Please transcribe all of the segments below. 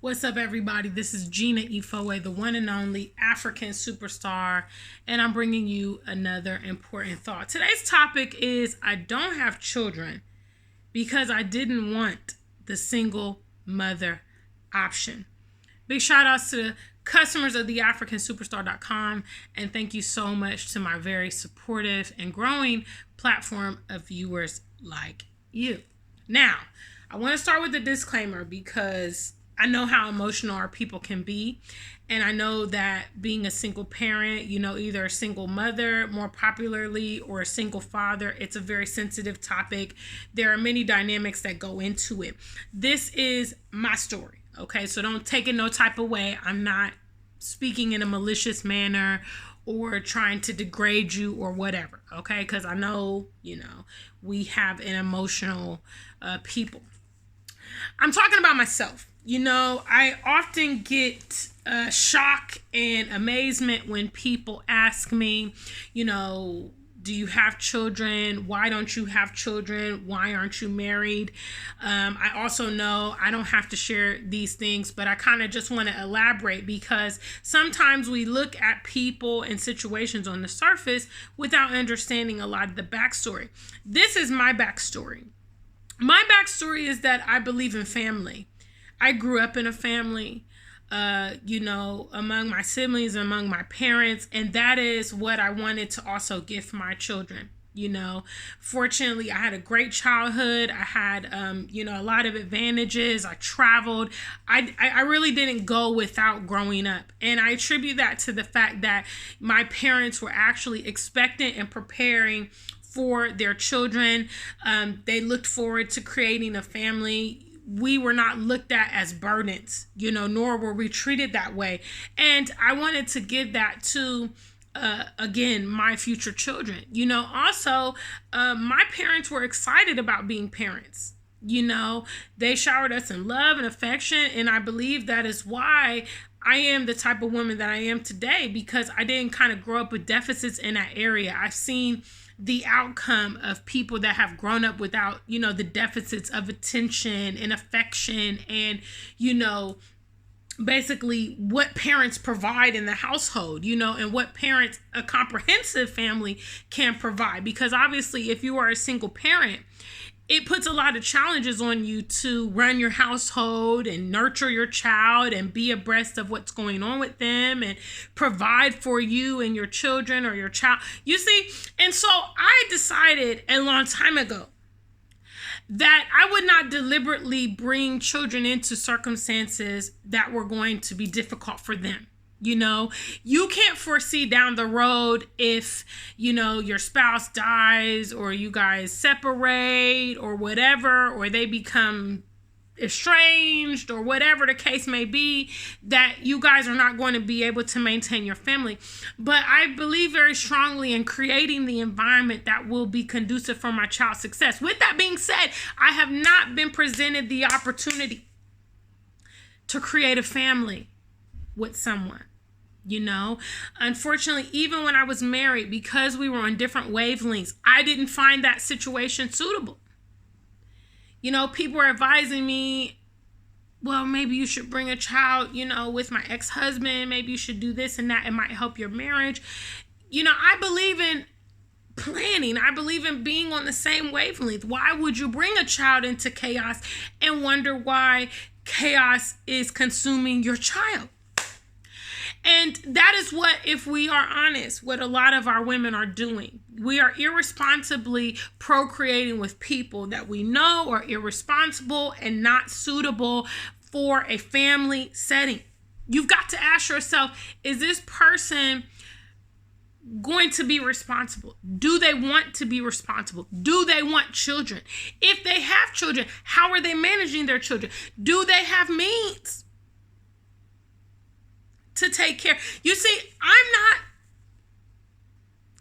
What's up, everybody? This is Gina Ifoe, the one and only African superstar, and I'm bringing you another important thought. Today's topic is I don't have children because I didn't want the single mother option. Big shout outs to the customers of theafricansuperstar.com, and thank you so much to my very supportive and growing platform of viewers like you. Now, I want to start with a disclaimer because I know how emotional our people can be. And I know that being a single parent, either a single mother more popularly or a single father, it's a very sensitive topic. There are many dynamics that go into it. This is my story, okay? So don't take it no type of way. I'm not speaking in a malicious manner or trying to degrade you or whatever, okay? Because I know, we have an emotional people. I'm talking about myself. I often get shock and amazement when people ask me, do you have children? Why don't you have children? Why aren't you married? I also know I don't have to share these things, but I kind of just want to elaborate because sometimes we look at people and situations on the surface without understanding a lot of the backstory. This is my backstory. My backstory is that I believe in family. I grew up in a family, among my siblings, among my parents, and that is what I wanted to also give my children. Fortunately, I had a great childhood. I had, a lot of advantages. I traveled. I really didn't go without growing up. And I attribute that to the fact that my parents were actually expectant and preparing for their children. They looked forward to creating a family. We were not looked at as burdens, nor were we treated that way. And I wanted to give that to, again, my future children. Also, my parents were excited about being parents. They showered us in love and affection. And I believe that is why I am the type of woman that I am today, because I didn't kind of grow up with deficits in that area. I've seen the outcome of people that have grown up without, the deficits of attention and affection and, basically what parents provide in the household, and what parents, a comprehensive family can provide. Because obviously, if you are a single parent, it puts a lot of challenges on you to run your household and nurture your child and be abreast of what's going on with them and provide for you and your children or your child. You see, and so I decided a long time ago that I would not deliberately bring children into circumstances that were going to be difficult for them. You can't foresee down the road if, your spouse dies or you guys separate or whatever, or they become estranged or whatever the case may be, that you guys are not going to be able to maintain your family. But I believe very strongly in creating the environment that will be conducive for my child's success. With that being said, I have not been presented the opportunity to create a family with someone. Unfortunately, even when I was married, because we were on different wavelengths, I didn't find that situation suitable. People were advising me, well, maybe you should bring a child, with my ex-husband. Maybe you should do this and that. It might help your marriage. I believe in planning. I believe in being on the same wavelength. Why would you bring a child into chaos and wonder why chaos is consuming your child? And that is what, if we are honest, what a lot of our women are doing. We are irresponsibly procreating with people that we know are irresponsible and not suitable for a family setting. You've got to ask yourself, is this person going to be responsible? Do they want to be responsible? Do they want children? If they have children, how are they managing their children? Do they have means to take care? You see, I'm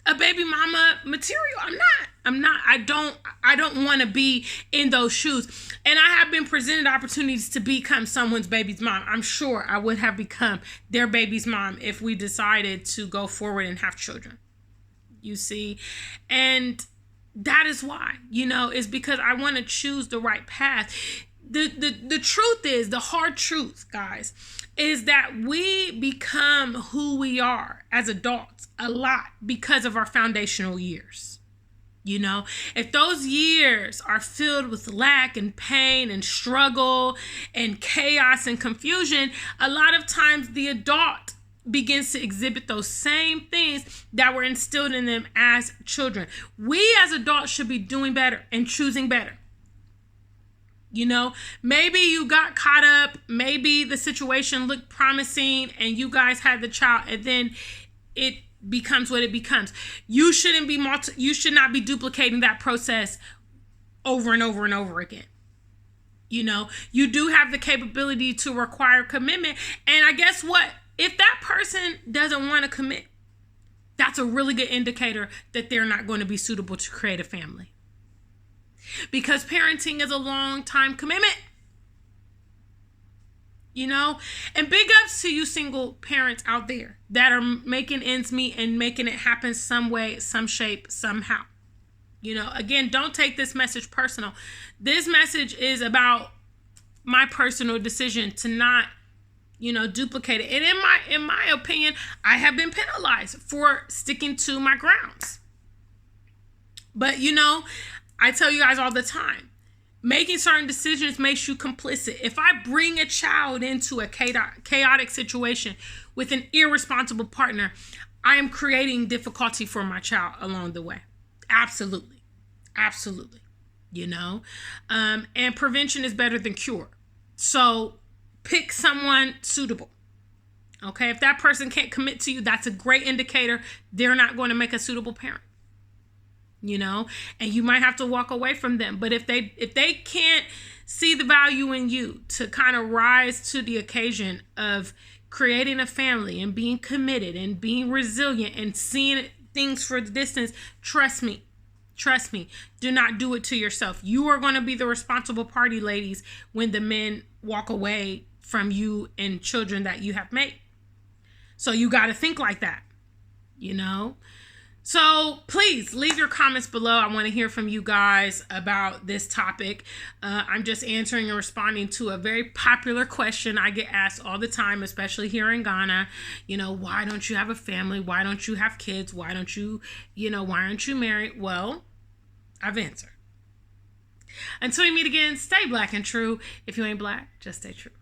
not a baby mama material. I'm not. I don't want to be in those shoes. And I have been presented opportunities to become someone's baby's mom. I'm sure I would have become their baby's mom if we decided to go forward and have children. You see, and that is why, is because I want to choose the right path. the truth is, the hard truth, guys, is that we become who we are as adults a lot because of our foundational years. You know, if those years are filled with lack and pain and struggle and chaos and confusion, a lot of times the adult begins to exhibit those same things that were instilled in them as children. We as adults should be doing better and choosing better. You know, maybe you got caught up, maybe the situation looked promising and you guys had the child, and then it becomes what it becomes. You should not be duplicating that process over and over and over again. You know, you do have the capability to require commitment. And I guess what? If that person doesn't want to commit, that's a really good indicator that they're not going to be suitable to create a family. Because parenting is a long time commitment. You know, and big ups to you single parents out there that are making ends meet and making it happen some way, some shape, somehow. You know, again, don't take this message personal. This message is about my personal decision to not, you know, duplicate it. And in my opinion, I have been penalized for sticking to my grounds. But, you know, I tell you guys all the time, making certain decisions makes you complicit. If I bring a child into a chaotic situation with an irresponsible partner, I am creating difficulty for my child along the way. Absolutely. Absolutely. You know, and prevention is better than cure. So pick someone suitable. Okay. If that person can't commit to you, that's a great indicator they're not going to make a suitable parent. You know, and you might have to walk away from them. But if they can't see the value in you to kind of rise to the occasion of creating a family and being committed and being resilient and seeing things for the distance, trust me, do not do it to yourself. You are going to be the responsible party, ladies, when the men walk away from you and children that you have made. So you got to think like that, you know. So please leave your comments below. I want to hear from you guys about this topic. I'm just answering and responding to a very popular question I get asked all the time, especially here in Ghana. You know, why don't you have a family? Why don't you have kids? Why aren't you married? Well, I've answered. Until we meet again, stay black and true. If you ain't black, just stay true.